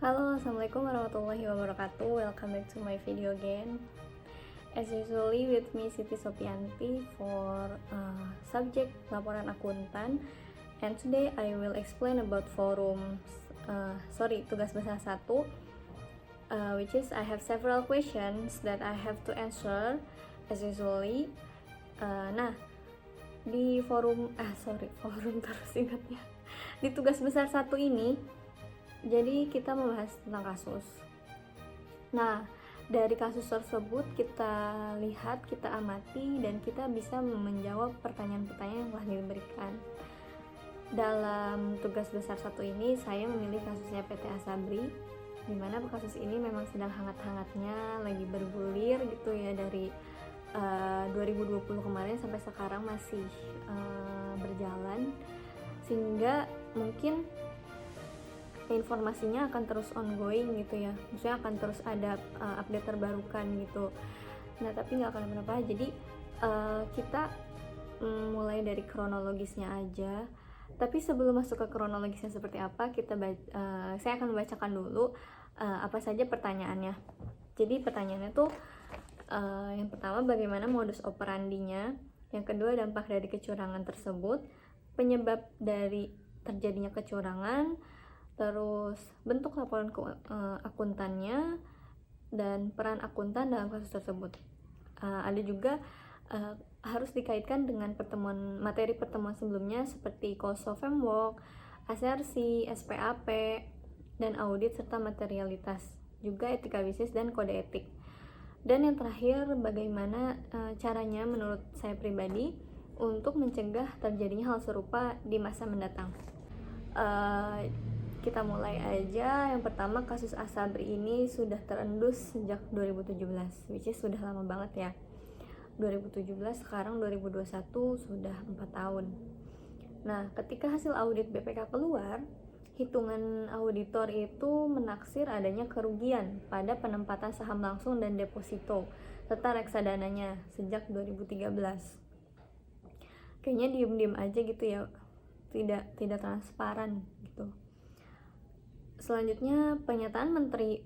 Halo, assalamualaikum warahmatullahi wabarakatuh. Welcome back to my video again. As usually with me Siti Sopianti for subject laporan akuntan. And today I will explain about tugas besar 1, which is I have several questions that I have to answer as usually. Di forum terus ingatnya. Di tugas besar 1 ini, jadi kita membahas tentang kasus. Nah, dari kasus tersebut kita lihat, kita amati, dan kita bisa menjawab pertanyaan-pertanyaan yang telah diberikan. Dalam tugas besar 1 ini, saya memilih kasusnya PT Asabri, dimana kasus ini memang sedang hangat-hangatnya, lagi bergulir gitu ya, dari 2020 kemarin sampai sekarang masih berjalan, sehingga mungkin informasinya akan terus ongoing gitu ya, maksudnya akan terus ada update terbarukan gitu. Nah, tapi nggak akan kenapa. Jadi kita mulai dari kronologisnya aja. Tapi sebelum masuk ke kronologisnya seperti apa, saya akan membacakan dulu apa saja pertanyaannya. Jadi pertanyaannya tuh yang pertama, bagaimana modus operandinya. Yang kedua, dampak dari kecurangan tersebut, penyebab dari terjadinya kecurangan, terus bentuk laporan akuntannya, dan peran akuntan dalam kasus tersebut. Ada juga harus dikaitkan dengan materi pertemuan sebelumnya seperti COSO Framework, ASERSI, SPAP, dan audit serta materialitas, juga etika bisnis dan kode etik. Dan yang terakhir, bagaimana caranya menurut saya pribadi untuk mencegah terjadinya hal serupa di masa mendatang. Kita mulai aja. Yang pertama, kasus Asabri ini sudah terendus sejak 2017, which is sudah lama banget ya. 2017, sekarang 2021, sudah 4 tahun. Nah, ketika hasil audit BPK keluar, hitungan auditor itu menaksir adanya kerugian pada penempatan saham langsung dan deposito serta reksadananya sejak 2013. Kayaknya diem-diem aja gitu ya, tidak transparan gitu. Selanjutnya, pernyataan Menteri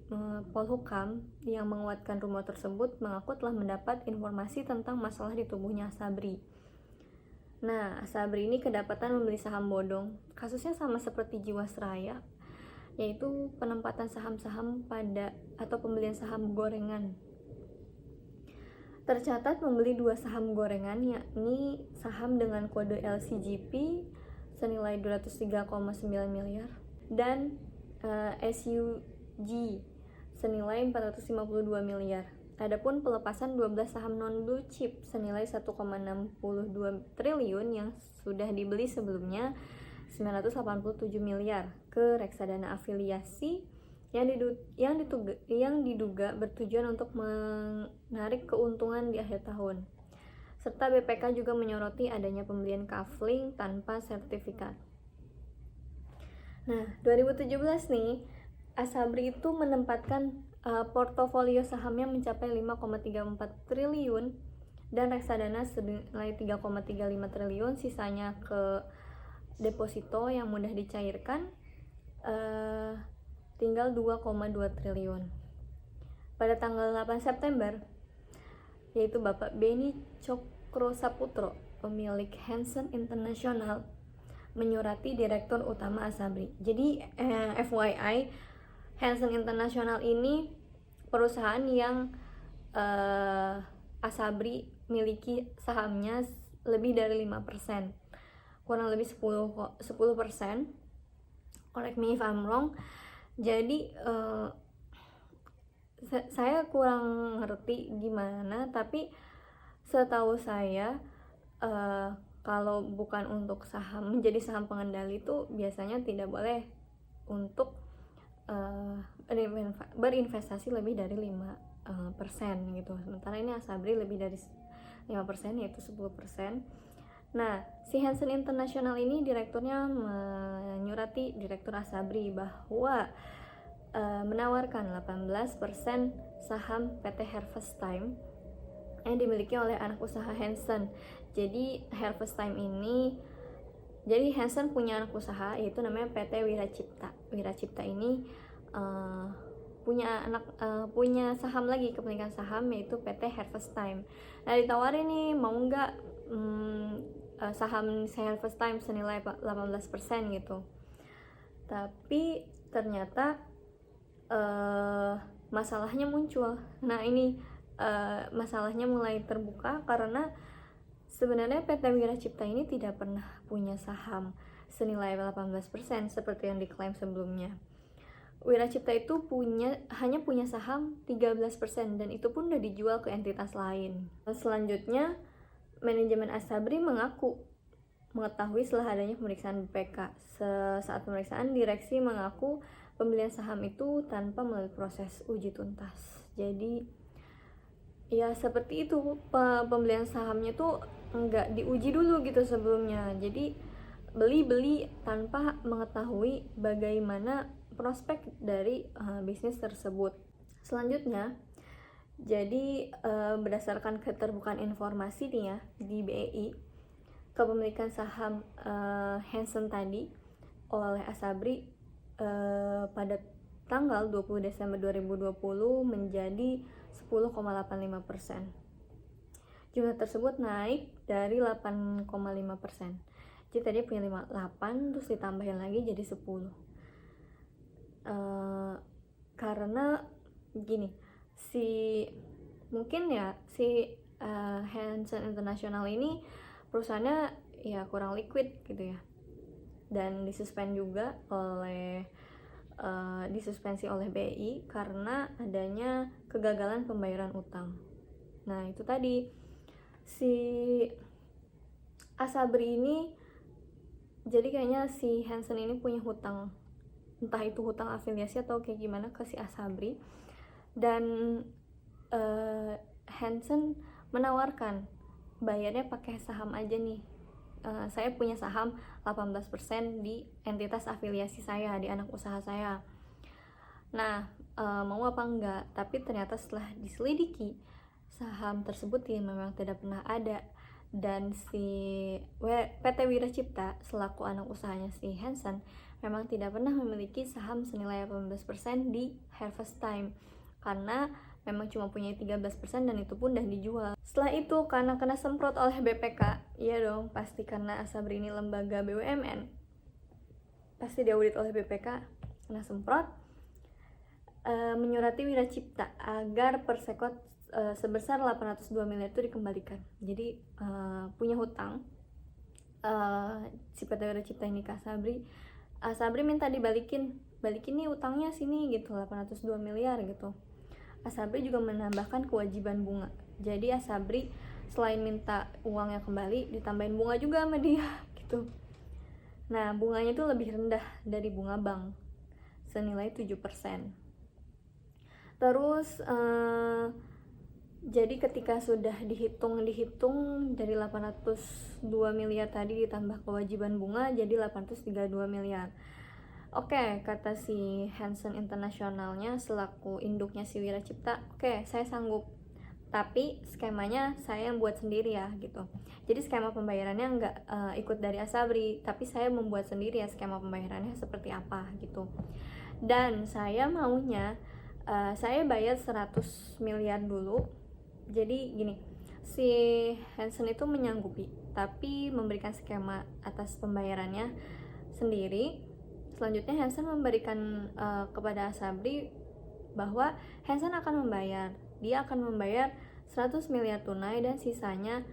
Polhukam yang menguatkan rumor tersebut mengaku telah mendapat informasi tentang masalah di tubuhnya Asabri. Nah, Asabri ini kedapatan membeli saham bodong. Kasusnya sama seperti Jiwasraya, yaitu penempatan saham-saham atau pembelian saham gorengan. Tercatat membeli 2 saham gorengan, yakni saham dengan kode LCGP senilai 203,9 miliar dan SUG senilai 452 miliar. Adapun pelepasan 12 saham non-blue chip senilai 1,62 triliun yang sudah dibeli sebelumnya 987 miliar ke reksadana afiliasi yang diduga bertujuan untuk menarik keuntungan di akhir tahun. Serta BPK juga menyoroti adanya pembelian kafling tanpa sertifikat. Nah, 2017 nih, Asabri itu menempatkan portofolio sahamnya mencapai 5,34 triliun dan reksadana senilai 3,35 triliun, sisanya ke deposito yang mudah dicairkan tinggal 2,2 triliun. Pada tanggal 8 September, yaitu Bapak Beni Cokrosaputra, pemilik Hansen International, menyurati Direktur Utama Asabri. Jadi FYI, Hansen International ini perusahaan yang Asabri miliki sahamnya lebih dari 5%, kurang lebih 10%. Correct me if I'm wrong. Jadi saya kurang ngerti gimana, tapi setahu saya kalau bukan untuk menjadi saham pengendali itu biasanya tidak boleh untuk berinvestasi lebih dari 5% gitu. Sementara ini Asabri lebih dari 5%, yaitu 10%. Nah, si Hansen International ini direkturnya menyurati Direktur Asabri bahwa menawarkan 18% saham PT Harvest Time yang dimiliki oleh anak usaha Hansen. Jadi Hansen punya anak usaha, yaitu namanya PT Wiracipta. Wiracipta ini punya saham lagi, kepemilikan saham, yaitu PT Harvest Time. Nah, ditawarin nih, mau nggak saham Harvest Time senilai 18% gitu. Tapi ternyata masalahnya muncul. Nah, ini masalahnya mulai terbuka karena sebenarnya PT Wiracipta ini tidak pernah punya saham senilai 18% seperti yang diklaim sebelumnya. Wiracipta itu hanya punya saham 13% dan itu pun udah dijual ke entitas lain. Selanjutnya, manajemen Asabri mengaku mengetahui setelah adanya pemeriksaan BPK. Saat pemeriksaan, direksi mengaku pembelian saham itu tanpa melalui proses uji tuntas. Jadi ya seperti itu, pembelian sahamnya tuh nggak diuji dulu gitu sebelumnya. Jadi beli tanpa mengetahui bagaimana prospek dari bisnis tersebut. Selanjutnya, jadi berdasarkan keterbukaan informasi nih ya di BEI, kepemilikan saham Hansen tadi oleh Asabri pada tanggal 20 Desember 2020 menjadi 10,85%. Jumlah tersebut naik dari 8,5%. Jadi tadi punya 8 terus ditambahin lagi jadi 10. Karena gini, mungkin ya si Hansen International ini perusahaannya ya kurang liquid gitu ya, dan disuspensi oleh BI karena adanya kegagalan pembayaran utang. Nah, itu tadi si Asabri ini, jadi kayaknya si Hansen ini punya hutang, entah itu hutang afiliasi atau kayak gimana ke si Asabri, dan Hansen menawarkan bayarnya pakai saham aja nih. Saya punya saham 18% di entitas afiliasi saya, di anak usaha saya. Nah, mau apa enggak? Tapi ternyata setelah diselidiki, saham tersebut ya memang tidak pernah ada, dan si PT Wiracipta selaku anak usahanya si Hansen memang tidak pernah memiliki saham senilai 18% di Harvest Time, karena memang cuma punya 13% dan itu pun udah dijual. Setelah itu, karena kena semprot oleh BPK, iya dong, pasti karena Asabri ini lembaga BUMN, pasti diaudit oleh BPK, kena semprot, menyurati Wiracipta agar persekot sebesar 802 miliar itu dikembalikan. Jadi punya hutang si PT Wiracipta ini ke Asabri. Asabri minta balikin nih utangnya sini gitu, 802 miliar gitu. Asabri juga menambahkan kewajiban bunga. Jadi Asabri selain minta uangnya kembali, ditambahin bunga juga sama dia gitu. Nah, bunganya itu lebih rendah dari bunga bank, senilai 7%. Terus jadi ketika sudah dihitung dari 802 miliar tadi ditambah kewajiban bunga jadi 832 miliar. Oke, kata si Hansen Internationalnya selaku induknya si Wiracipta, oke, saya sanggup, tapi skemanya saya yang buat sendiri ya gitu. Jadi skema pembayarannya nggak ikut dari Asabri, tapi saya membuat sendiri ya skema pembayarannya seperti apa gitu. Dan saya maunya saya bayar 100 miliar dulu. Jadi gini, si Hansen itu menyanggupi, tapi memberikan skema atas pembayarannya sendiri. Selanjutnya Hansen memberikan kepada Asabri bahwa Hansen akan membayar. Dia akan membayar 100 miliar tunai dan sisanya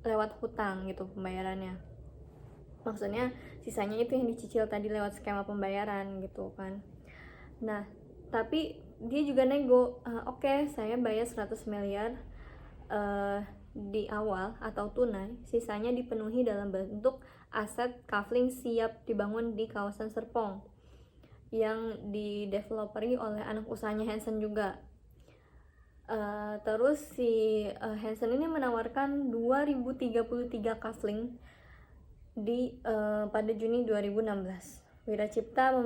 lewat hutang gitu pembayarannya. Maksudnya sisanya itu yang dicicil tadi lewat skema pembayaran gitu kan. Nah, tapi dia juga nego, oke, saya bayar 100 miliar di awal atau tunai, sisanya dipenuhi dalam bentuk aset kafling siap dibangun di kawasan Serpong yang dideveloperi oleh anak usahanya Hansen juga. Terus si Hansen ini menawarkan 2033 kafling pada Juni 2016. Wiracipta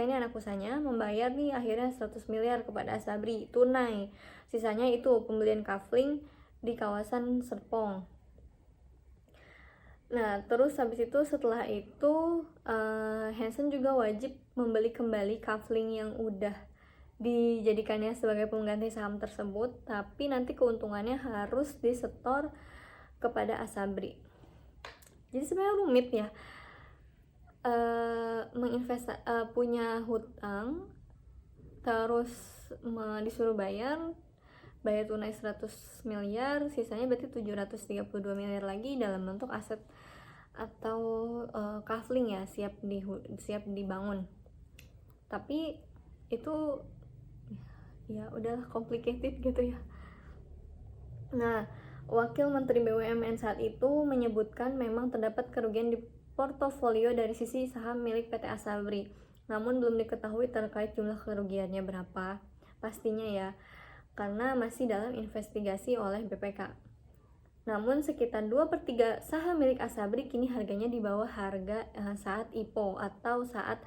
ini anak usahanya membayar nih akhirnya 100 miliar kepada Asabri tunai. Sisanya itu pembelian kafling di kawasan Serpong. Nah, terus habis itu setelah itu Hansen juga wajib membeli kembali Kavling yang udah dijadikannya sebagai pengganti saham tersebut, tapi nanti keuntungannya harus disetor kepada Asabri. Jadi sebenarnya rumit ya, punya hutang terus disuruh bayar tunai 100 miliar, sisanya berarti 732 miliar lagi dalam bentuk aset atau kafling ya, siap dibangun. Tapi itu ya udahlah complicated gitu ya. Nah, Wakil Menteri BUMN saat itu menyebutkan memang terdapat kerugian di portofolio dari sisi saham milik PT Asabri. Namun belum diketahui terkait jumlah kerugiannya berapa pastinya ya, karena masih dalam investigasi oleh BPK. Namun sekitar 2/3 saham milik Asabri kini harganya di bawah harga saat IPO atau saat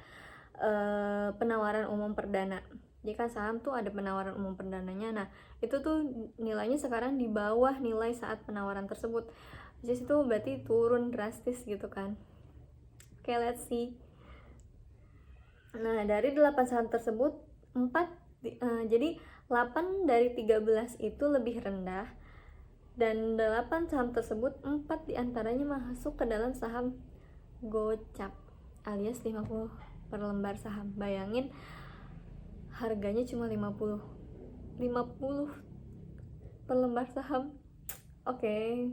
penawaran umum perdana. Jadi kan saham tuh ada penawaran umum perdananya, nah itu tuh nilainya sekarang di bawah nilai saat penawaran tersebut. Jadi itu berarti turun drastis gitu kan. Oke, let's see. Nah, dari 8 saham tersebut, 8 dari 13 itu lebih rendah, dan 8 saham tersebut 4 diantaranya masuk ke dalam saham gocap alias 50 per lembar saham. Bayangin harganya cuma 50 per lembar saham. Oke,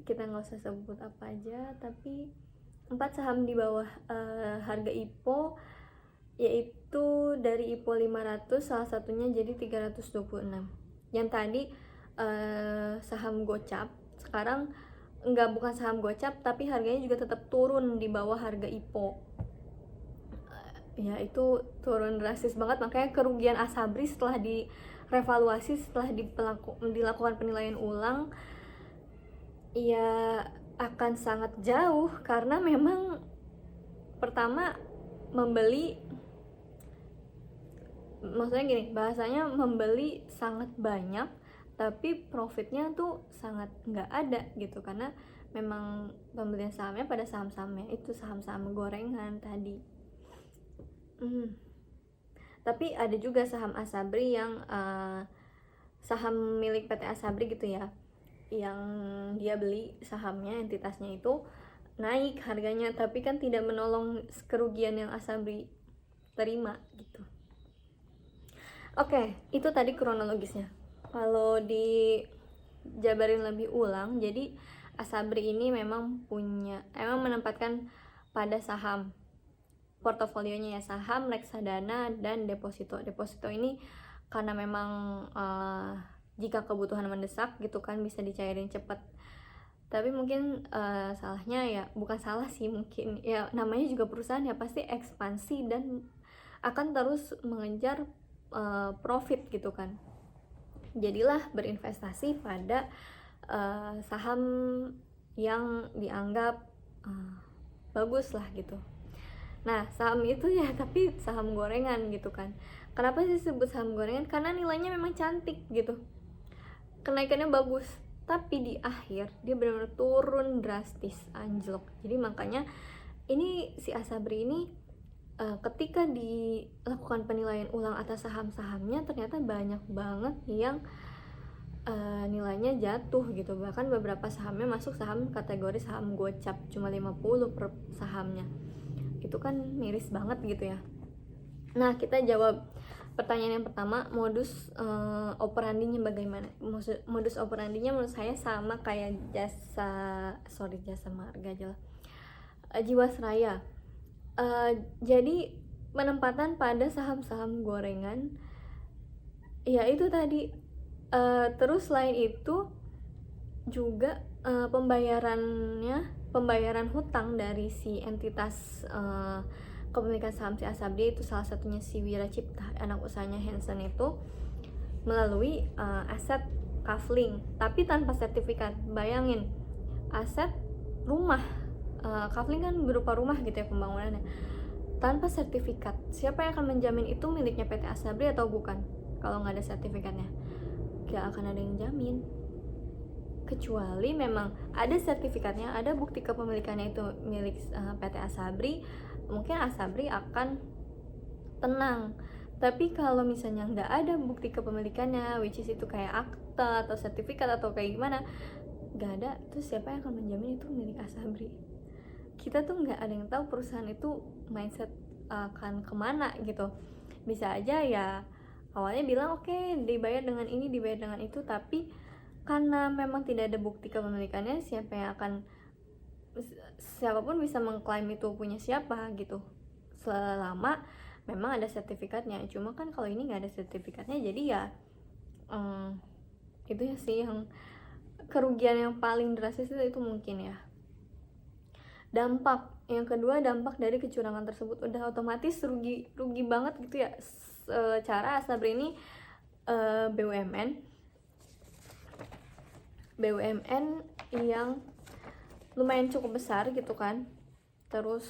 kita nggak usah sebut apa aja, tapi 4 saham di bawah harga IPO, yaitu dari IPO 500 salah satunya jadi 326. Yang tadi saham gocap, sekarang bukan saham gocap tapi harganya juga tetap turun di bawah harga IPO. Ya itu turun drastis banget, makanya kerugian Asabri setelah direvaluasi, setelah dilakukan penilaian ulang ya akan sangat jauh, karena memang pertama maksudnya gini, bahasanya membeli sangat banyak tapi profitnya tuh sangat nggak ada gitu, karena memang pembelian sahamnya pada saham-sahamnya itu saham-saham gorengan tadi. Tapi ada juga saham Asabri yang saham milik PT Asabri gitu ya, yang dia beli sahamnya, entitasnya itu naik harganya, tapi kan tidak menolong kerugian yang Asabri terima gitu. Oke, itu tadi kronologisnya. Kalau dijabarin lebih ulang, jadi Asabri ini memang menempatkan pada saham portofolionya ya, saham, reksadana, dan deposito. Deposito ini karena memang jika kebutuhan mendesak gitu kan bisa dicairin cepat. Tapi mungkin salahnya ya, bukan salah sih, mungkin ya namanya juga perusahaan ya, pasti ekspansi dan akan terus mengejar profit gitu kan. Jadilah berinvestasi pada saham yang dianggap bagus lah gitu. Nah, saham itu ya tapi saham gorengan gitu kan. Kenapa sih disebut saham gorengan? Karena nilainya memang cantik gitu, kenaikannya bagus, tapi di akhir dia benar-benar turun drastis, anjlok. Jadi makanya ini si Asabri ini ketika dilakukan penilaian ulang atas saham-sahamnya, ternyata banyak banget yang nilainya jatuh gitu. Bahkan beberapa sahamnya masuk saham kategori saham gocap, cuma 50 per sahamnya. Itu kan miris banget gitu ya. Nah, kita jawab pertanyaan yang pertama, modus operandinya bagaimana? Modus operandinya menurut saya sama kayak jasa marga aja lah, Jiwasraya. Jadi penempatan pada saham-saham gorengan ya itu tadi. Terus selain itu juga pembayaran hutang dari si entitas kepemilikan saham si Asabri, itu salah satunya si Wira Cipta, anak usahanya Hansen, itu melalui aset kafling tapi tanpa sertifikat. Bayangin, aset rumah, kafling kan berupa rumah gitu ya pembangunannya, tanpa sertifikat. Siapa yang akan menjamin itu miliknya PT Asabri atau bukan? Kalau nggak ada sertifikatnya, gak akan ada yang jamin. kecuali memang ada sertifikatnya, ada bukti kepemilikannya itu milik PT Asabri, mungkin Asabri akan tenang. Tapi kalau misalnya nggak ada bukti kepemilikannya, which is itu kayak akta atau sertifikat atau kayak gimana, nggak ada, terus siapa yang akan menjamin itu milik Asabri? Kita tuh nggak ada yang tahu perusahaan itu mindset akan kemana gitu. Bisa aja ya awalnya bilang oke, dibayar dengan ini, dibayar dengan itu, tapi karena memang tidak ada bukti kepemilikannya, siapapun bisa mengklaim itu punya siapa gitu, selama memang ada sertifikatnya. Cuma kan kalau ini nggak ada sertifikatnya, jadi ya itu ya sih yang kerugian yang paling drastis itu mungkin ya. Dampak yang kedua, dampak dari kecurangan tersebut udah otomatis rugi banget gitu ya. Cara Asabri ini BUMN yang lumayan cukup besar gitu kan, terus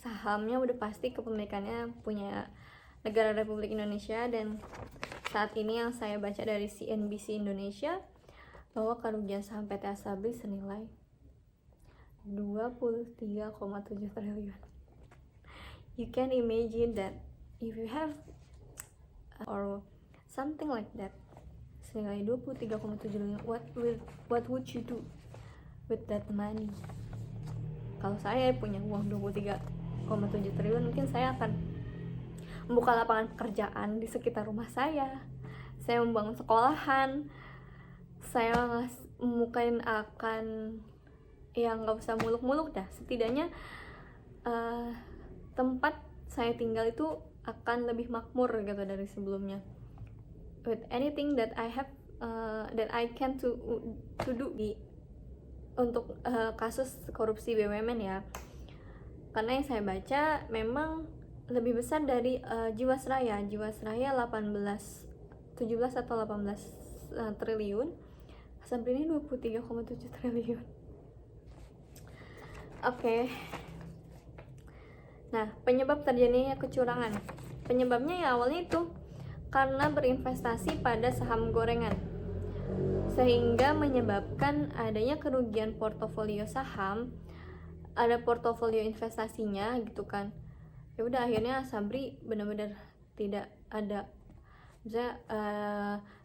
sahamnya udah pasti kepemilikannya punya negara Republik Indonesia, dan saat ini yang saya baca dari CNBC Indonesia bahwa kerugian saham PT Asabri senilai 23,7 triliun. You can imagine that if you have or something like that senilai 23,7 triliun, what would you do with that money? Kalau saya punya uang 23,7 triliun, mungkin saya akan membuka lapangan pekerjaan di sekitar rumah saya membangun sekolahan, saya mungkin akan yang nggak usah muluk-muluk dah, setidaknya tempat saya tinggal itu akan lebih makmur gitu dari sebelumnya. With anything that I have that I can to do untuk kasus korupsi BUMN ya, karena yang saya baca memang lebih besar dari Jiwasraya 17 atau 18 triliun. Asabri ini 23,7 triliun. Oke. Nah, penyebab terjadinya kecurangan, penyebabnya ya awalnya itu karena berinvestasi pada saham gorengan, sehingga menyebabkan adanya kerugian portofolio saham, ada portofolio investasinya gitu kan. Ya udah, akhirnya Asabri benar-benar tidak ada,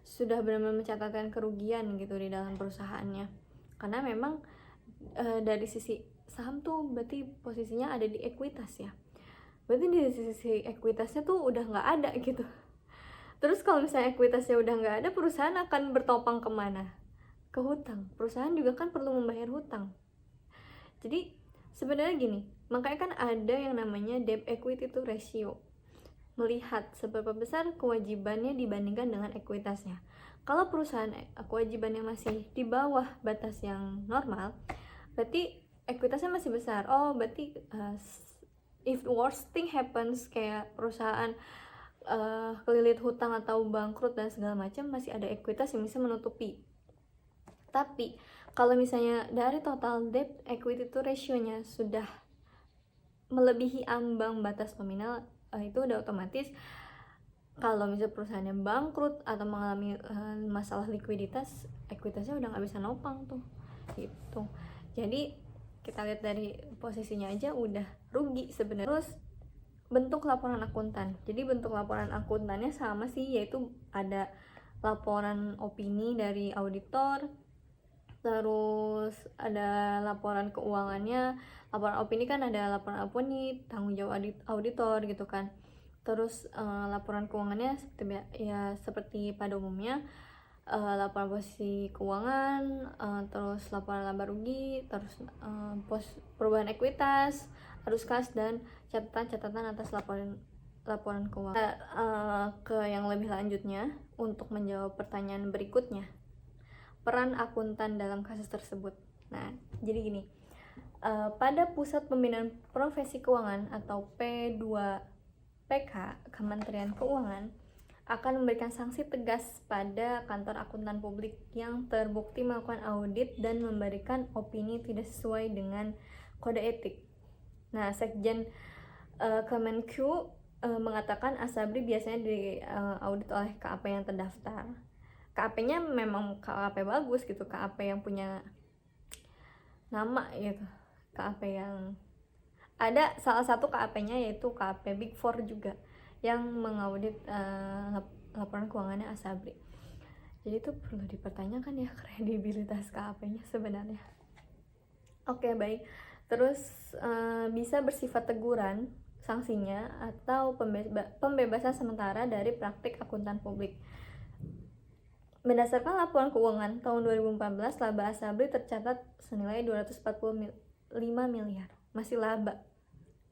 sudah benar-benar mencatatkan kerugian gitu di dalam perusahaannya, karena memang dari sisi saham tuh berarti posisinya ada di ekuitas ya, berarti di sisi ekuitasnya tuh udah nggak ada gitu. Terus kalau misalnya ekuitasnya udah nggak ada, perusahaan akan bertopang kemana? Ke hutang. Perusahaan juga kan perlu membayar hutang. Jadi sebenarnya gini, makanya kan ada yang namanya debt equity to ratio, melihat seberapa besar kewajibannya dibandingkan dengan ekuitasnya. Kalau perusahaan kewajibannya masih di bawah batas yang normal, berarti ekuitasnya masih besar. Oh, berarti if worst thing happens, kayak perusahaan kelilit hutang atau bangkrut dan segala macam, masih ada ekuitas yang bisa menutupi. Tapi kalau misalnya dari total debt equity to ratio-nya sudah melebihi ambang batas nominal, itu udah otomatis kalau misalnya perusahaannya bangkrut atau mengalami masalah likuiditas, ekuitasnya udah nggak bisa nopang tuh gitu. Jadi kita lihat dari posisinya aja udah rugi sebenarnya. Terus bentuk laporan akuntan, jadi bentuk laporan akuntannya sama sih, yaitu ada laporan opini dari auditor, terus ada laporan keuangannya. Laporan opini kan ada laporan opini, tanggung jawab auditor gitu kan. Terus laporan keuangannya seperti pada umumnya, laporan posisi keuangan, terus laporan laba rugi, terus perubahan ekuitas, arus kas, dan catatan atas laporan keuangan. Ke yang lebih lanjutnya, untuk menjawab pertanyaan berikutnya, peran akuntan dalam kasus tersebut. Nah, jadi gini, pada Pusat Pembinaan Profesi Keuangan atau P2PK Kementerian Keuangan akan memberikan sanksi tegas pada kantor akuntan publik yang terbukti melakukan audit dan memberikan opini tidak sesuai dengan kode etik. Nah, Sekjen Kemenku mengatakan Asabri biasanya diaudit oleh KAP yang terdaftar. KAP-nya memang KAP bagus gitu, KAP yang punya nama gitu, KAP yang ada salah satu KAP-nya yaitu KAP Big Four juga yang mengaudit laporan keuangannya Asabri. Jadi itu perlu dipertanyakan ya kredibilitas KAP-nya sebenarnya. Oke, baik. Terus bisa bersifat teguran sanksinya atau pembebasan sementara dari praktik akuntan publik. Berdasarkan laporan keuangan tahun 2014, laba Asabri tercatat senilai 245 miliar. Masih laba.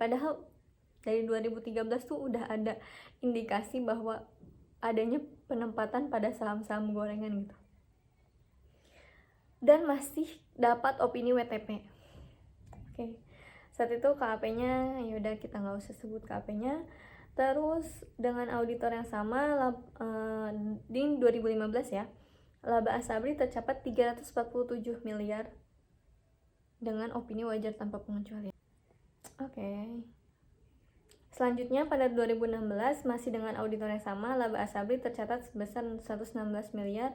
Padahal dari 2013 tuh udah ada indikasi bahwa adanya penempatan pada saham-saham gorengan gitu. Dan masih dapat opini WTP. Oke. Saat itu KAP-nya yaudah kita nggak usah sebut KAP-nya. Terus dengan auditor yang sama di 2015 ya, laba Asabri tercapai 347 miliar dengan opini wajar tanpa pengecualian. Oke. Selanjutnya pada 2016 masih dengan auditor yang sama, laba Asabri tercatat sebesar 116 miliar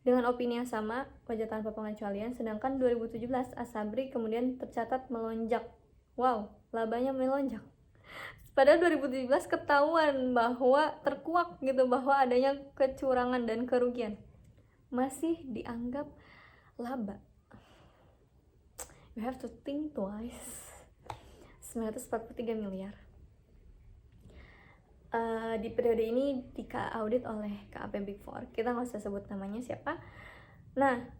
dengan opini yang sama wajar tanpa pengecualian. Sedangkan 2017 Asabri kemudian tercatat melonjak. Wow, labanya melonjak. Pada 2017 ketahuan bahwa terkuak gitu bahwa adanya kecurangan dan kerugian. Masih dianggap laba. You have to think twice. 943 miliar. Di periode ini diaudit oleh KAP Big Four. Kita nggak usah sebut namanya siapa. Nah,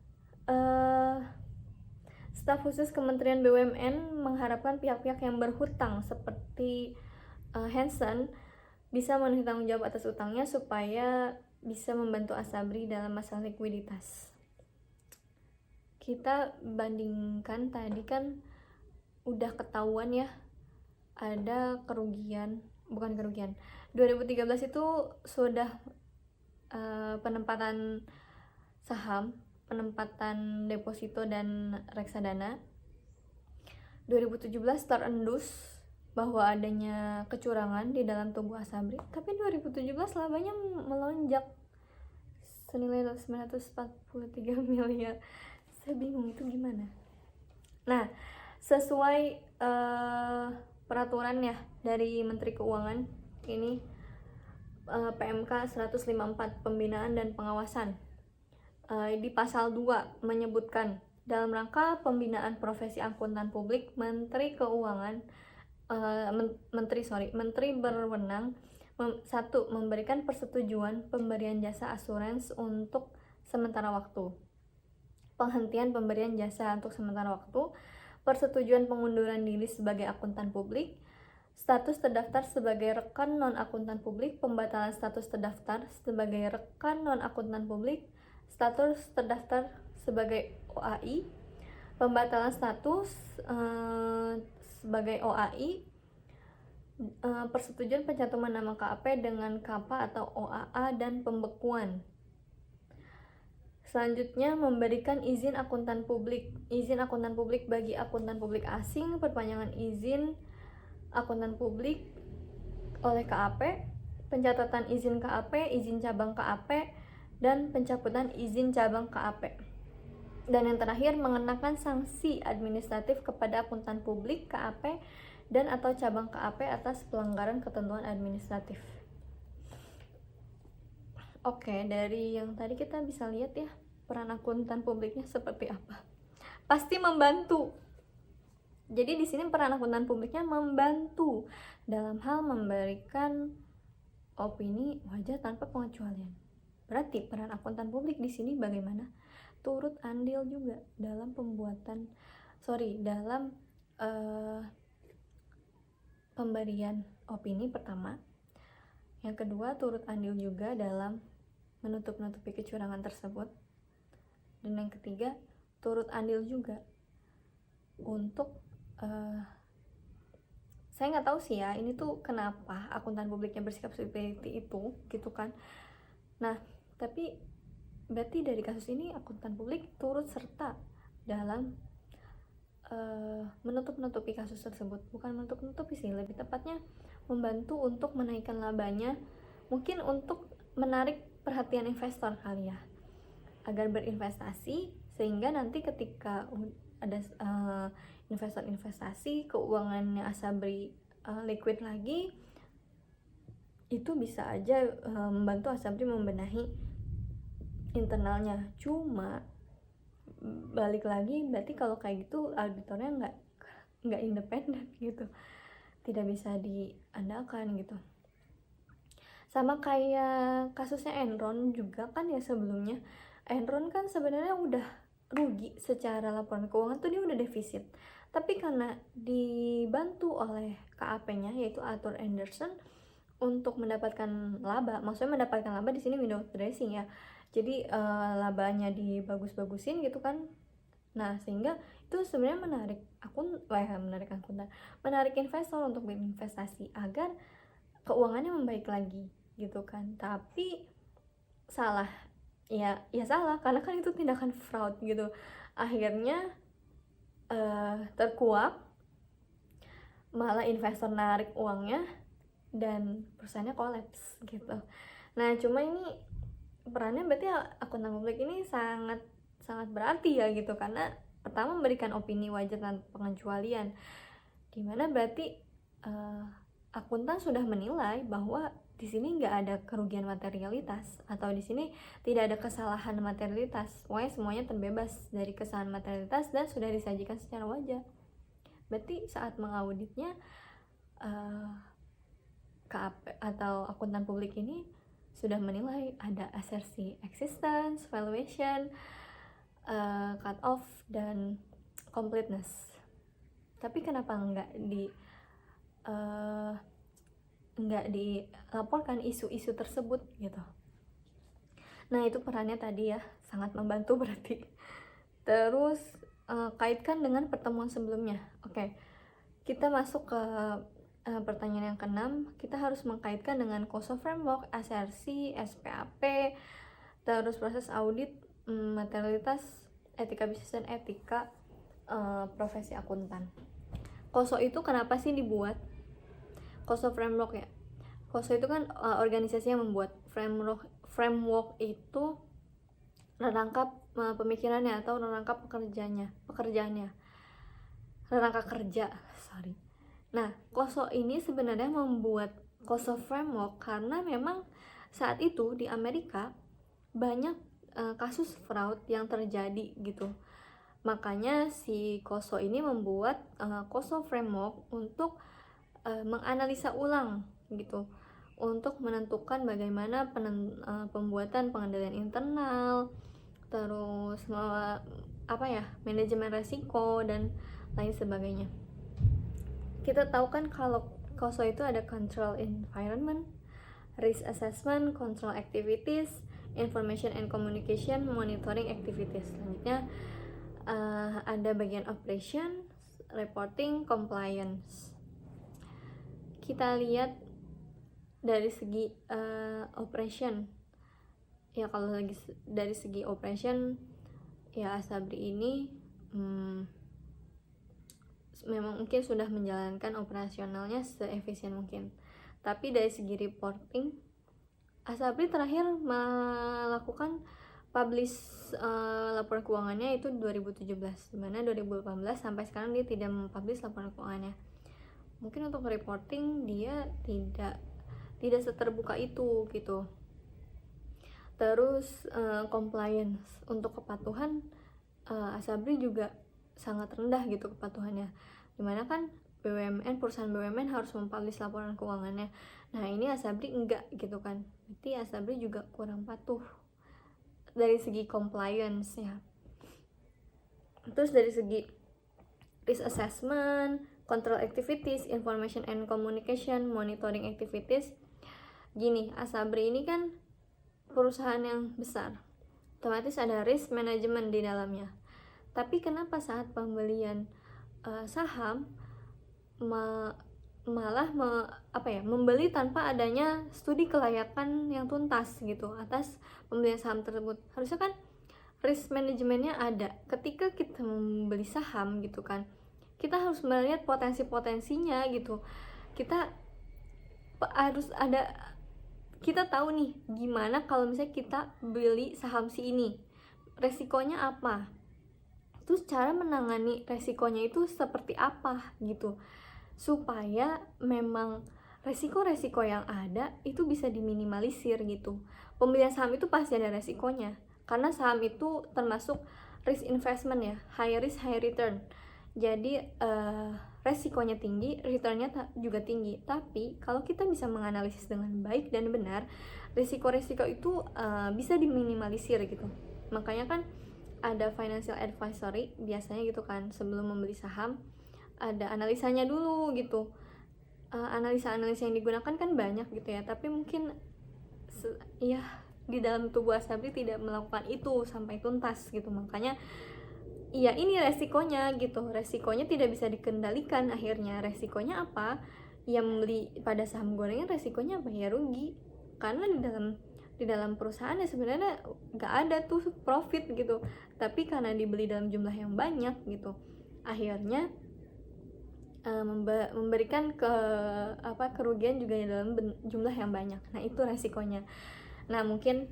staf khusus Kementerian BUMN mengharapkan pihak-pihak yang berhutang seperti Hansen bisa memenuhi tanggung jawab atas utangnya supaya bisa membantu Asabri dalam masalah likuiditas. Kita bandingkan tadi kan udah ketahuan ya ada kerugian, bukan kerugian. 2013 itu sudah penempatan saham, penempatan deposito dan reksadana. 2017 terendus bahwa adanya kecurangan di dalam tubuh Asabri, tapi 2017 labanya melonjak senilai 943 miliar. Saya bingung itu gimana. Nah, sesuai peraturan ya dari Menteri Keuangan ini PMK 154 pembinaan dan pengawasan di pasal 2 menyebutkan dalam rangka pembinaan profesi akuntan publik Menteri Keuangan Menteri berwenang satu, memberikan persetujuan pemberian jasa asuransi untuk sementara waktu, penghentian pemberian jasa untuk sementara waktu, persetujuan pengunduran diri sebagai akuntan publik, status terdaftar sebagai rekan non-akuntan publik, pembatalan status terdaftar sebagai rekan non-akuntan publik, status terdaftar sebagai OAI, pembatalan status sebagai OAI, persetujuan pencantuman nama KAP dengan KAPA atau OAA, dan pembekuan. Selanjutnya memberikan izin akuntan publik bagi akuntan publik asing, perpanjangan izin akuntan publik oleh KAP, pencatatan izin KAP, izin cabang KAP, dan pencabutan izin cabang KAP. Dan yang terakhir, mengenakan sanksi administratif kepada akuntan publik, KAP, dan atau cabang KAP atas pelanggaran ketentuan administratif. Oke, dari yang tadi kita bisa lihat ya, peran akuntan publiknya seperti apa. Pasti membantu. Jadi di sini peran akuntan publiknya membantu dalam hal memberikan opini wajar tanpa pengecualian. Berarti peran akuntan publik di sini bagaimana? Turut andil juga dalam dalam pemberian opini pertama. Yang kedua, turut andil juga dalam menutup-nutupi kecurangan tersebut. Dan yang ketiga, turut andil juga untuk saya nggak tahu sih ya, ini tuh kenapa akuntan publiknya bersikap seperti itu gitu kan. Nah, tapi berarti dari kasus ini akuntan publik turut serta dalam menutup-nutupi kasus tersebut. Bukan menutup-nutupi sih, lebih tepatnya membantu untuk menaikkan labanya, mungkin untuk menarik perhatian investor kali ya. agar berinvestasi, sehingga nanti ketika ada investor investasi, keuangannya Asabri liquid lagi, itu bisa aja membantu Asabri membenahi internalnya. Cuma balik lagi, berarti kalau kayak gitu auditornya nggak independen gitu, tidak bisa diandalkan gitu. Sama kayak kasusnya Enron juga kan ya, sebelumnya Enron kan sebenarnya udah rugi secara laporan keuangan tuh, dia udah defisit, tapi karena dibantu oleh KAP-nya yaitu Arthur Andersen untuk mendapatkan laba, maksudnya mendapatkan laba di sini window dressing ya, jadi labanya dibagus-bagusin gitu kan. Nah, sehingga itu sebenarnya menarik investor untuk berinvestasi agar keuangannya membaik lagi gitu kan. Tapi salah ya salah, karena kan itu tindakan fraud gitu. Akhirnya terkuak, malah investor narik uangnya dan perusahaannya kolaps gitu. Nah, cuma ini perannya berarti akuntan publik ini sangat berarti ya gitu, karena pertama memberikan opini wajar tanpa pengecualian, dimana berarti akuntan sudah menilai bahwa di sini nggak ada kerugian materialitas, atau di sini tidak ada kesalahan materialitas, pokoknya semuanya terbebas dari kesalahan materialitas dan sudah disajikan secara wajar. Berarti saat mengauditnya KAP atau akuntan publik ini sudah menilai ada asersi existence, valuation, cut off, dan completeness. Tapi kenapa nggak dilaporkan isu-isu tersebut gitu? Nah, itu perannya tadi ya, sangat membantu berarti. Terus kaitkan dengan pertemuan sebelumnya. Oke, kita masuk ke pertanyaan yang ke-6. Kita harus mengkaitkan dengan COSO framework, ASRC, SPAP, terus proses audit, materialitas, etika bisnis, dan etika profesi akuntan. COSO itu kenapa sih dibuat? COSO framework ya. COSO itu kan organisasi yang membuat framework itu rangkap pemikirannya atau rangkap pekerjaannya. Rangka kerja, sorry. Nah, COSO ini sebenarnya membuat COSO framework karena memang saat itu di Amerika banyak kasus fraud yang terjadi gitu. Makanya si COSO ini membuat COSO framework untuk menganalisa ulang gitu, untuk menentukan bagaimana pembuatan pengendalian internal, terus manajemen resiko dan lain sebagainya. Kita tahu kan kalau COSO itu ada control environment, risk assessment, control activities, information and communication, monitoring activities. Selanjutnya ada bagian operation, reporting, compliance. Kita lihat dari segi operation ya. Kalau lagi dari segi operation ya, Asabri ini memang mungkin sudah menjalankan operasionalnya seefisien mungkin. Tapi dari segi reporting, Asabri terakhir melakukan publish laporan keuangannya itu 2017, dimana 2018 sampai sekarang dia tidak mempublish laporan keuangannya. Mungkin untuk reporting dia tidak seterbuka itu gitu. Terus compliance, untuk kepatuhan Asabri juga sangat rendah gitu kepatuhannya, dimana kan perusahaan BUMN harus mempublish laporan keuangannya. Nah, ini Asabri enggak gitu kan, berarti Asabri juga kurang patuh dari segi compliance ya. Terus dari segi risk assessment, control activities, information and communication, monitoring activities. Gini, Asabri ini kan perusahaan yang besar, otomatis ada risk management di dalamnya. Tapi kenapa saat pembelian saham malah membeli tanpa adanya studi kelayakan yang tuntas gitu atas pembelian saham tersebut? Harusnya kan risk manajemennya ada ketika kita membeli saham gitu kan. Kita harus melihat potensi-potensinya gitu. Kita tahu nih gimana kalau misalnya kita beli saham si ini, resikonya apa, terus cara menangani resikonya itu seperti apa gitu, supaya memang resiko-resiko yang ada itu bisa diminimalisir gitu. Pembelian saham itu pasti ada resikonya, karena saham itu termasuk risk investment ya, high risk high return. Jadi resikonya tinggi, returnnya juga tinggi. Tapi kalau kita bisa menganalisis dengan baik dan benar, resiko-resiko itu bisa diminimalisir gitu. Makanya kan ada financial advisory biasanya gitu kan, sebelum membeli saham ada analisanya dulu gitu. Analisa-analisa yang digunakan kan banyak gitu ya, tapi mungkin ya di dalam tubuh Asabri tidak melakukan itu sampai tuntas gitu. Makanya ya ini resikonya gitu, resikonya tidak bisa dikendalikan. Akhirnya resikonya apa? Ya membeli pada saham gorengan resikonya apa? Ya rugi, karena di dalam perusahaan ya sebenarnya nggak ada tuh profit gitu, tapi karena dibeli dalam jumlah yang banyak gitu, akhirnya memberikan kerugian juga dalam jumlah yang banyak. Nah itu resikonya. Nah mungkin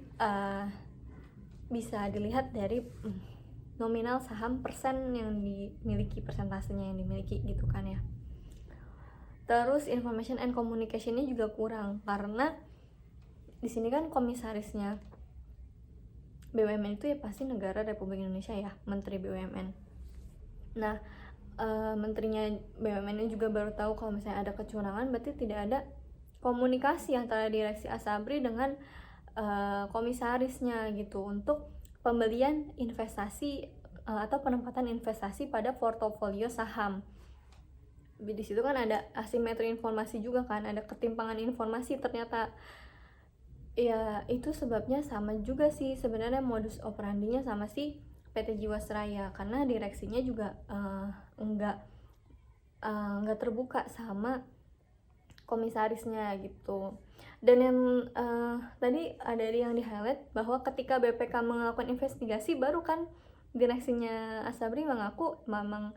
bisa dilihat dari nominal saham persen yang dimiliki, persentasenya yang dimiliki gitu kan ya. Terus information and communication-nya juga kurang, karena di sini kan komisarisnya BUMN itu ya pasti negara Republik Indonesia ya, Menteri BUMN. Nah menterinya BUMN juga baru tahu kalau misalnya ada kecurangan, berarti tidak ada komunikasi antara direksi Asabri dengan komisarisnya gitu untuk pembelian investasi atau penempatan investasi pada portofolio saham. Di situ kan ada asimetri informasi juga kan, ada ketimpangan informasi ternyata. Ya itu sebabnya sama juga sih sebenarnya modus operandinya sama si PT Jiwasraya, karena direksinya juga enggak terbuka sama komisarisnya gitu. Dan yang tadi ada yang di highlight bahwa ketika BPK melakukan investigasi, baru kan direksinya Asabri mengaku memang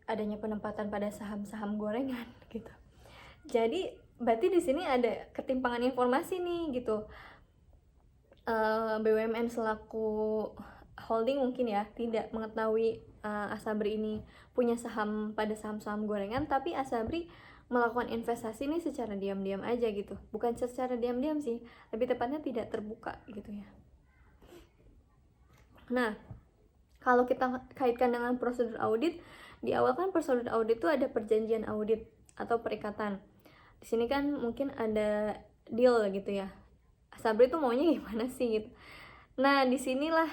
adanya penempatan pada saham-saham gorengan gitu. Jadi berarti di sini ada ketimpangan informasi nih gitu. BUMN selaku holding mungkin ya tidak mengetahui Asabri ini punya saham pada saham-saham gorengan, tapi Asabri melakukan investasi ini secara diam-diam aja gitu. Bukan secara diam-diam sih, lebih tepatnya tidak terbuka gitu ya. Nah, kalau kita kaitkan dengan prosedur audit, di awal kan prosedur audit itu ada perjanjian audit atau perikatan. Di sini kan mungkin ada deal gitu ya. Asabri tuh maunya gimana sih gitu. Nah, disinilah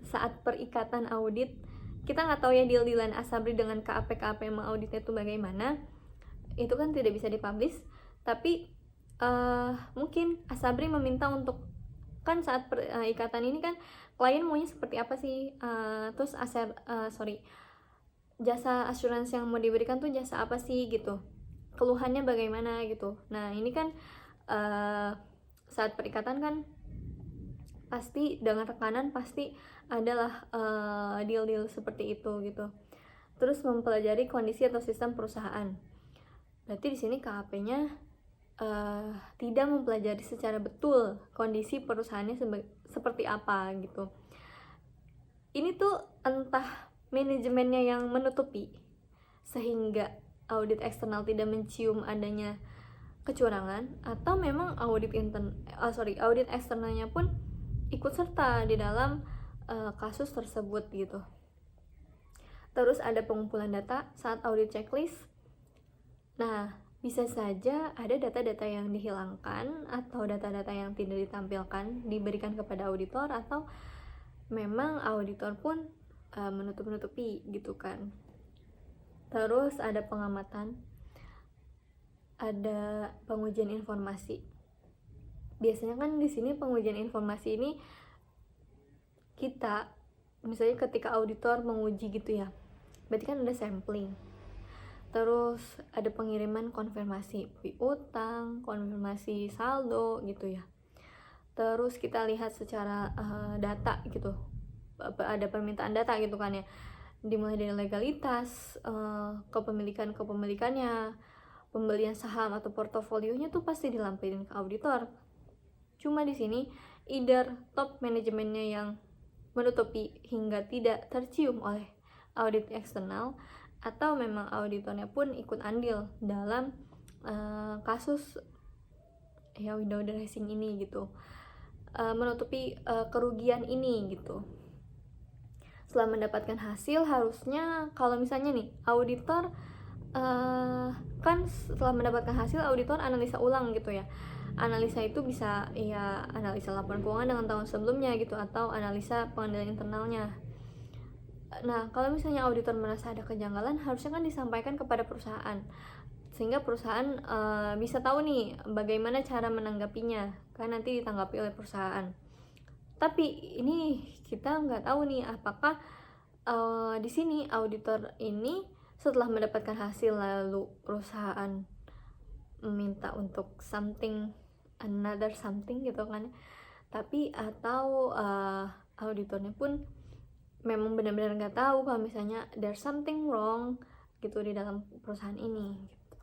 saat perikatan audit, kita nggak tahu ya deal-dealan Asabri dengan KAP yang mengauditnya itu bagaimana. Itu kan tidak bisa dipublish, tapi mungkin Asabri meminta untuk, kan saat perikatan ini kan klien maunya seperti apa sih, terus jasa asuransi yang mau diberikan tuh jasa apa sih gitu, keluhannya bagaimana gitu. Nah ini kan saat perikatan kan pasti dengan tekanan pasti adalah deal-deal seperti itu gitu. Terus mempelajari kondisi atau sistem perusahaan. Berarti di sini KAP-nya tidak mempelajari secara betul kondisi perusahaannya seperti apa gitu. Ini tuh entah manajemennya yang menutupi sehingga audit eksternal tidak mencium adanya kecurangan, atau memang audit eksternalnya pun ikut serta di dalam kasus tersebut gitu. Terus ada pengumpulan data saat audit checklist. Nah, bisa saja ada data-data yang dihilangkan atau data-data yang tidak ditampilkan diberikan kepada auditor, atau memang auditor pun menutup-nutupi gitu kan. Terus ada pengamatan, ada pengujian informasi. Biasanya kan di sini pengujian informasi ini kita misalnya ketika auditor menguji gitu ya, berarti kan ada sampling. Terus ada pengiriman konfirmasi piutang, konfirmasi saldo gitu ya. Terus kita lihat secara data gitu, ada permintaan data gitu kan ya, dimulai dari legalitas, kepemilikannya, pembelian saham atau portofolionya tuh pasti dilampaikan ke auditor. Cuma di sini either top manajemennya yang menutupi hingga tidak tercium oleh audit eksternal, atau memang auditornya pun ikut andil dalam kasus ya window dressing ini gitu, menutupi kerugian ini gitu. Setelah mendapatkan hasil, harusnya kalau misalnya nih auditor kan setelah mendapatkan hasil, auditor analisa ulang gitu ya. Analisa itu bisa ya analisa laporan keuangan dengan tahun sebelumnya gitu, atau analisa pengendalian internalnya. Nah, kalau misalnya auditor merasa ada kejanggalan, harusnya kan disampaikan kepada perusahaan, sehingga perusahaan bisa tahu nih bagaimana cara menanggapinya, kan nanti ditanggapi oleh perusahaan. Tapi ini kita nggak tahu nih apakah di sini auditor ini setelah mendapatkan hasil lalu perusahaan meminta untuk another something gitu kan, tapi atau auditornya pun memang benar-benar nggak tahu kalau misalnya there's something wrong gitu di dalam perusahaan ini gitu.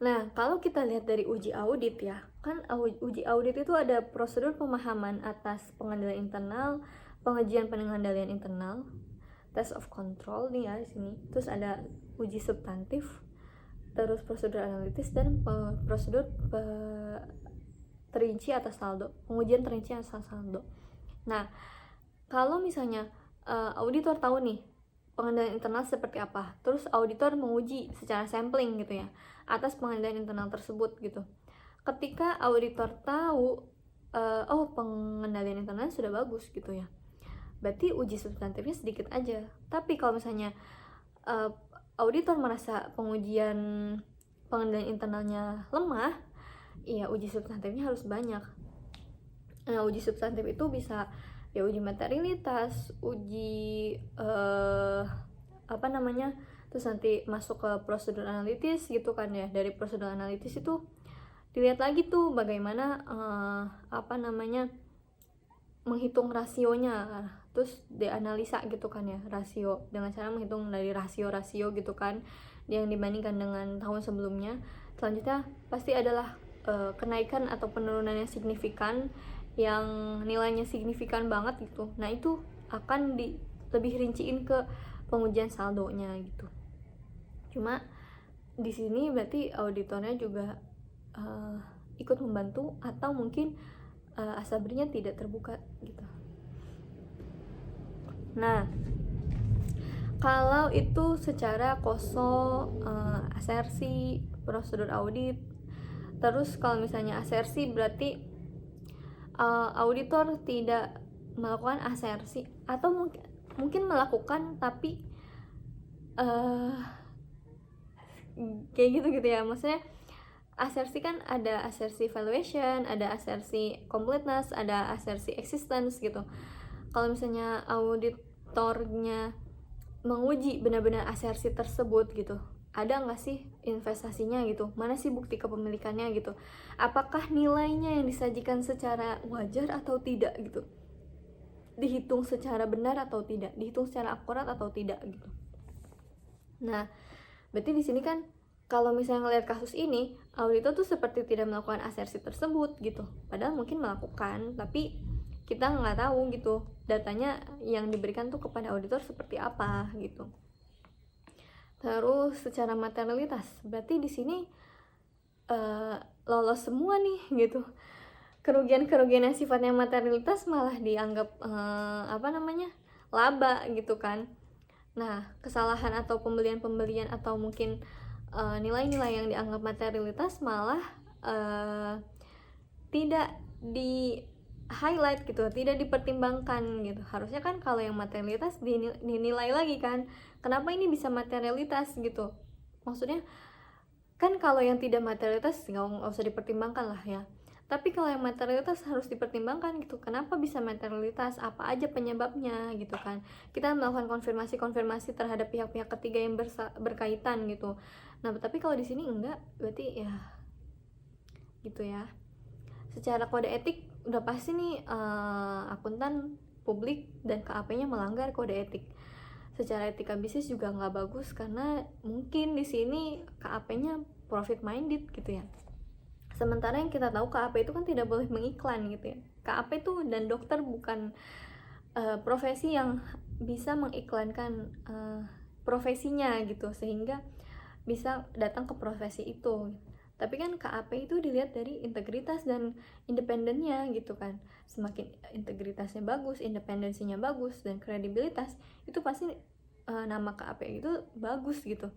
Nah, kalau kita lihat dari uji audit ya, kan uji audit itu ada prosedur pemahaman atas pengendalian internal, pengujian pengendalian internal, test of control nih ya di sini. Terus ada uji substantif, terus prosedur analitis, dan prosedur terinci atas saldo, pengujian terinci atas saldo. Nah, kalau misalnya auditor tahu nih pengendalian internal seperti apa, terus auditor menguji secara sampling gitu ya atas pengendalian internal tersebut gitu. Ketika auditor tahu oh pengendalian internal sudah bagus gitu ya, berarti uji substantifnya sedikit aja. Tapi kalau misalnya auditor merasa pengujian pengendalian internalnya lemah, ya uji substantifnya harus banyak. Nah, uji substantif itu bisa ya uji materialitas, uji terus nanti masuk ke prosedur analitis gitu kan ya. Dari prosedur analitis itu dilihat lagi tuh bagaimana menghitung rasionya, terus dianalisa gitu kan ya, rasio dengan cara menghitung dari rasio gitu kan yang dibandingkan dengan tahun sebelumnya. Selanjutnya pasti adalah kenaikan atau penurunan yang signifikan, yang nilainya signifikan banget gitu. Nah, itu akan lebih rinciin ke pengujian saldonya gitu. Cuma di sini berarti auditornya juga ikut membantu, atau mungkin asabrinya tidak terbuka gitu. Nah, kalau itu secara kosong, asersi, prosedur audit. Terus kalau misalnya asersi berarti auditor tidak melakukan asersi, atau mungkin melakukan tapi kayak gitu ya. Maksudnya asersi kan ada asersi valuation, ada asersi completeness, ada asersi existence gitu. Kalau misalnya auditornya menguji benar-benar asersi tersebut gitu, ada nggak sih investasinya gitu, mana sih bukti kepemilikannya gitu, apakah nilainya yang disajikan secara wajar atau tidak gitu, dihitung secara benar atau tidak, dihitung secara akurat atau tidak gitu. Nah, berarti di sini kan kalau misalnya ngelihat kasus ini, auditor tuh seperti tidak melakukan asersi tersebut gitu, padahal mungkin melakukan, tapi kita nggak tahu gitu datanya yang diberikan tuh kepada auditor seperti apa gitu. Terus secara materialitas, berarti di sini lolos semua nih gitu. Kerugian-kerugian yang sifatnya materialitas malah dianggap laba gitu kan. Nah, kesalahan atau pembelian atau mungkin nilai-nilai yang dianggap materialitas malah tidak di highlight gitu, tidak dipertimbangkan gitu. Harusnya kan kalau yang materialitas dinilai lagi kan, kenapa ini bisa materialitas gitu. Maksudnya kan kalau yang tidak materialitas nggak usah dipertimbangkan lah ya, tapi kalau yang materialitas harus dipertimbangkan gitu, kenapa bisa materialitas, apa aja penyebabnya gitu kan. Kita melakukan konfirmasi terhadap pihak-pihak ketiga yang berkaitan gitu. Nah, tapi kalau di sini enggak, berarti ya gitu ya. Secara kode etik udah pasti nih akuntan publik dan KAP-nya melanggar kode etik. Secara etika bisnis juga nggak bagus, karena mungkin di sini KAP-nya profit minded gitu ya. Sementara yang kita tahu KAP itu kan tidak boleh mengiklan gitu ya. KAP itu dan dokter bukan profesi yang bisa mengiklankan profesinya gitu sehingga bisa datang ke profesi itu. Tapi kan KAP itu dilihat dari integritas dan independennya gitu kan. Semakin integritasnya bagus, independensinya bagus, dan kredibilitas, itu pasti nama KAP itu bagus gitu.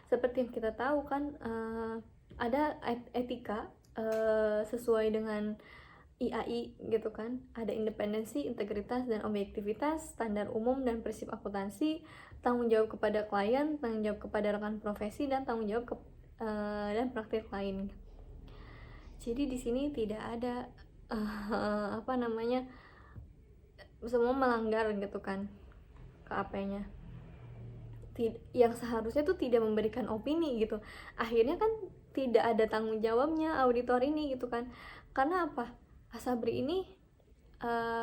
Seperti yang kita tahu kan, ada etika sesuai dengan IAI gitu kan, ada independensi, integritas, dan objektivitas, standar umum dan prinsip akuntansi, tanggung jawab kepada klien, tanggung jawab kepada rekan profesi, dan tanggung jawab dan praktik lain. Jadi di sini tidak ada semua melanggar gitu kan KAP-nya. Yang seharusnya tuh tidak memberikan opini gitu. Akhirnya kan tidak ada tanggung jawabnya auditor ini gitu kan. Karena apa? Asabri ini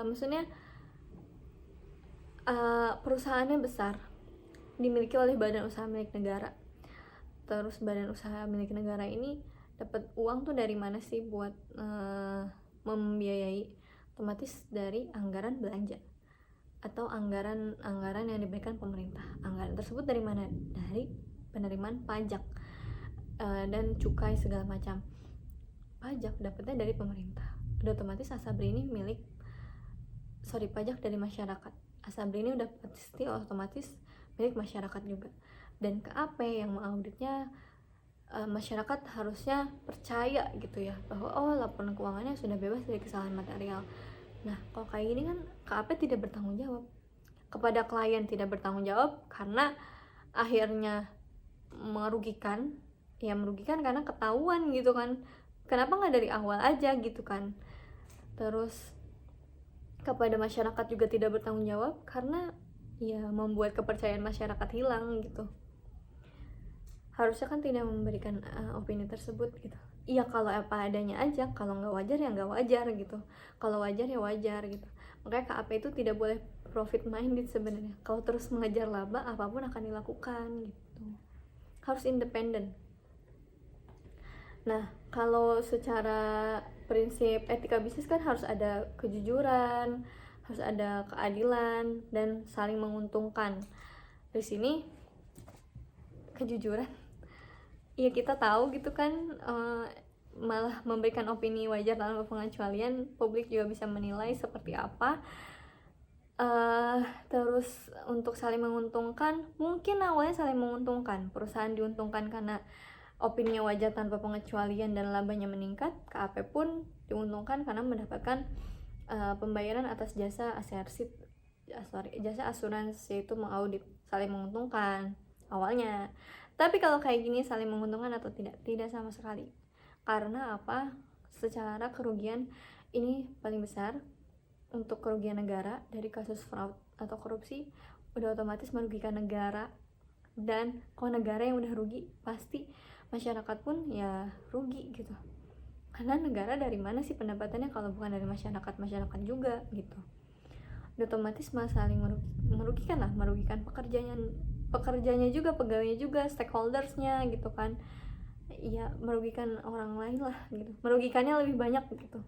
maksudnya perusahaannya besar, dimiliki oleh badan usaha milik negara. Terus badan usaha milik negara ini dapat uang tuh dari mana sih buat membiayai? Otomatis dari anggaran belanja atau anggaran yang diberikan pemerintah. Anggaran tersebut dari mana? Dari penerimaan pajak dan cukai segala macam. Pajak dapatnya dari pemerintah. Udah otomatis Asabri ini pajak dari masyarakat. Asabri ini udah pasti otomatis milik masyarakat juga. Dan KAP yang mengauditnya masyarakat harusnya percaya gitu ya, bahwa laporan keuangannya sudah bebas dari kesalahan material. Nah, kalau kayak gini kan KAP tidak bertanggung jawab kepada klien, tidak bertanggung jawab karena akhirnya merugikan karena ketahuan gitu kan. Kenapa nggak dari awal aja gitu kan? Terus kepada masyarakat juga tidak bertanggung jawab karena ya membuat kepercayaan masyarakat hilang gitu. Harusnya kan tidak memberikan opini tersebut gitu. Iya kalau apa adanya aja, kalau nggak wajar ya nggak wajar gitu, kalau wajar ya wajar gitu. Makanya KAP itu tidak boleh profit minded sebenarnya. Kalau terus mengejar laba, apapun akan dilakukan gitu. Harus independen. Nah, kalau secara prinsip etika bisnis kan harus ada kejujuran, harus ada keadilan, dan saling menguntungkan. Di sini kejujuran, ya kita tahu gitu kan, malah memberikan opini wajar tanpa pengecualian, publik juga bisa menilai seperti apa. Terus untuk saling menguntungkan, mungkin awalnya saling menguntungkan, perusahaan diuntungkan karena opininya wajar tanpa pengecualian dan labanya meningkat. KAP pun diuntungkan karena mendapatkan pembayaran atas jasa asuransi, yaitu mengaudit. Saling menguntungkan awalnya. Tapi kalau kayak gini saling menguntungkan atau tidak sama sekali. Karena apa? Secara kerugian ini paling besar. Untuk kerugian negara dari kasus fraud atau korupsi udah otomatis merugikan negara. Dan kalau negara yang udah rugi, pasti masyarakat pun ya rugi gitu. Karena negara dari mana sih pendapatannya kalau bukan dari masyarakat juga gitu. Udah otomatis malah saling merugikan lah, merugikan pekerjanya juga, pegawainya juga, stakeholdersnya gitu kan. Ya merugikan orang lain lah gitu. Merugikannya lebih banyak gitu.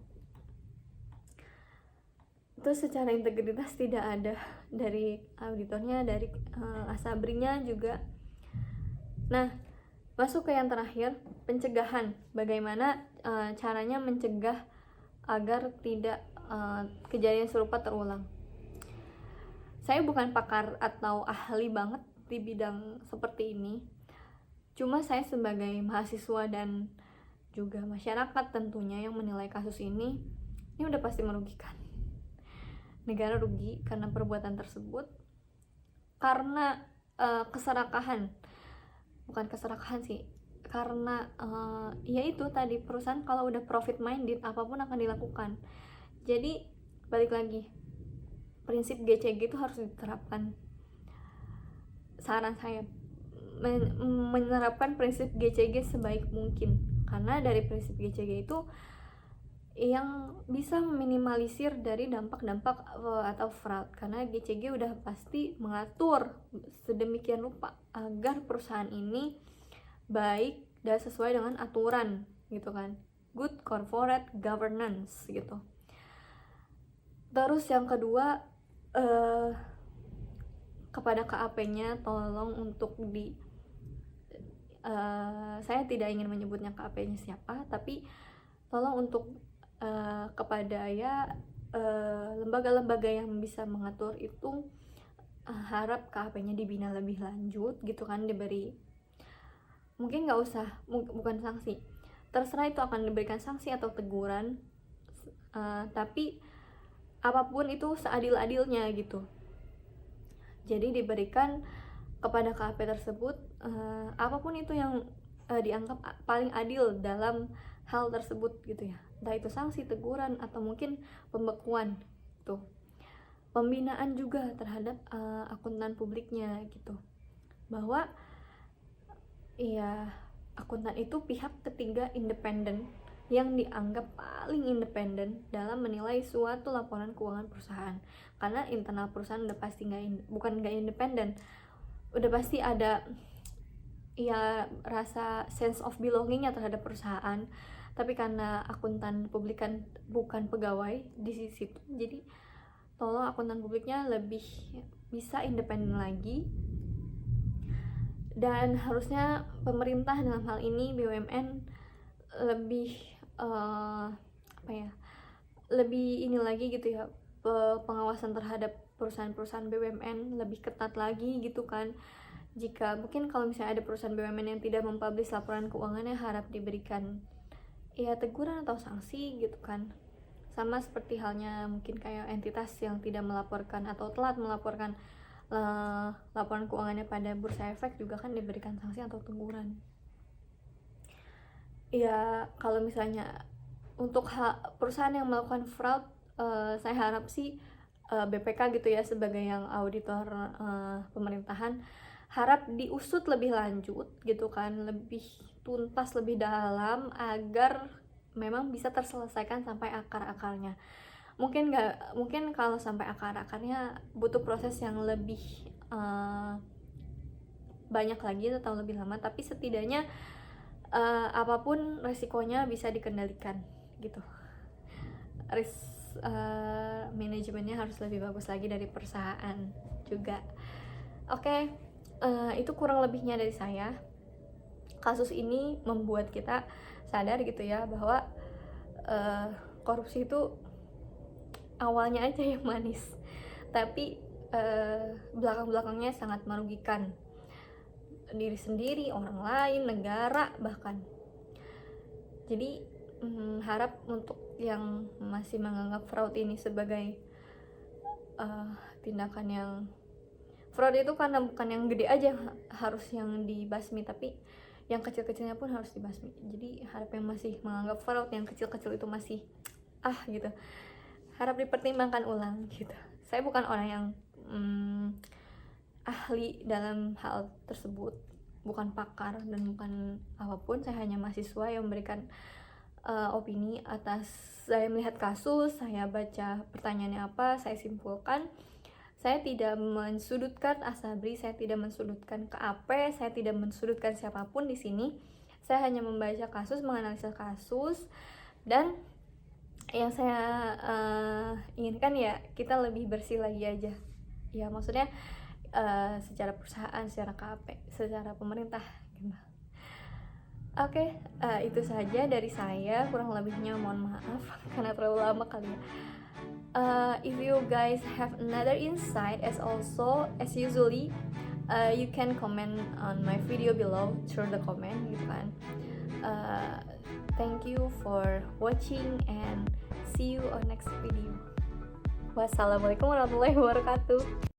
Terus secara integritas tidak ada dari auditornya, dari Asabrinya juga. Nah, masuk ke yang terakhir, pencegahan. Bagaimana caranya mencegah agar tidak kejadian serupa terulang. Saya bukan pakar atau ahli banget di bidang seperti ini. Cuma saya sebagai mahasiswa dan juga masyarakat tentunya yang menilai kasus ini udah pasti merugikan. Negara rugi karena perbuatan tersebut, karena karena yaitu tadi, perusahaan kalau udah profit minded apapun akan dilakukan. Jadi balik lagi, prinsip GCG itu harus diterapkan. Saran saya menerapkan prinsip GCG sebaik mungkin, karena dari prinsip GCG itu yang bisa meminimalisir dari dampak-dampak atau fraud. Karena GCG udah pasti mengatur sedemikian rupa agar perusahaan ini baik dan sesuai dengan aturan gitu kan. good corporate governance gitu. Terus yang kedua, kepada KAP-nya tolong untuk saya tidak ingin menyebutnya KAP-nya siapa, tapi tolong untuk kepada lembaga-lembaga yang bisa mengatur itu, harap KAP-nya dibina lebih lanjut gitu kan, diberi, mungkin nggak usah, bukan sanksi, terserah itu akan diberikan sanksi atau teguran, tapi apapun itu seadil-adilnya gitu. Jadi diberikan kepada KAP tersebut apapun itu yang dianggap paling adil dalam hal tersebut gitu ya, entah itu sanksi, teguran, atau mungkin pembekuan tuh. Pembinaan juga terhadap akuntan publiknya gitu, bahwa ya akuntan itu pihak ketiga independen yang dianggap paling independen dalam menilai suatu laporan keuangan perusahaan. Karena internal perusahaan udah pasti bukan nggak independen, udah pasti ada ya rasa sense of belongingnya terhadap perusahaan. Tapi karena akuntan publik kan bukan pegawai di situ, jadi tolong akuntan publiknya lebih bisa independen lagi. Dan harusnya pemerintah dalam hal ini BUMN lebih lebih ini lagi gitu ya, pengawasan terhadap perusahaan-perusahaan BUMN lebih ketat lagi gitu kan. Jika mungkin kalau misalnya ada perusahaan BUMN yang tidak mempublish laporan keuangannya, harap diberikan ya teguran atau sanksi gitu kan. Sama seperti halnya mungkin kayak entitas yang tidak melaporkan atau telat melaporkan laporan keuangannya pada Bursa Efek juga kan diberikan sanksi atau teguran. Ya kalau misalnya untuk perusahaan yang melakukan fraud, saya harap sih BPK gitu ya sebagai yang auditor pemerintahan, harap diusut lebih lanjut gitu kan, lebih tuntas, lebih dalam, agar memang bisa terselesaikan sampai akar-akarnya. Mungkin kalau sampai akar-akarnya butuh proses yang lebih banyak lagi atau lebih lama, tapi setidaknya apapun resikonya bisa dikendalikan gitu. Manajemennya harus lebih bagus lagi dari perusahaan juga. Oke, itu kurang lebihnya dari saya. Kasus ini membuat kita sadar gitu ya, bahwa korupsi itu awalnya aja yang manis, tapi belakang-belakangnya sangat merugikan diri sendiri, orang lain, negara bahkan. Jadi harap untuk yang masih menganggap fraud ini sebagai tindakan yang fraud itu karena bukan yang gede aja harus yang dibasmi, tapi yang kecil-kecilnya pun harus dibasmi. Jadi harap yang masih menganggap fraud yang kecil-kecil itu masih gitu, harap dipertimbangkan ulang gitu. Saya bukan orang yang ahli dalam hal tersebut, bukan pakar dan bukan apapun. Saya hanya mahasiswa yang memberikan opini atas saya melihat kasus, saya baca pertanyaannya apa, saya simpulkan. Saya tidak mensudutkan Asabri, saya tidak mensudutkan KAP, saya tidak mensudutkan siapapun di sini. Saya hanya membaca kasus, menganalisa kasus, dan yang saya inginkan ya kita lebih bersih lagi aja. Ya maksudnya secara perusahaan, secara KAP, secara pemerintah gitu. Oke, itu saja dari saya. Kurang lebihnya mohon maaf karena terlalu lama kali ya. If you guys have another insight, as usually, you can comment on my video below through the comment gitu kan. Thank you for watching and see you on next video. Wassalamualaikum warahmatullahi wabarakatuh.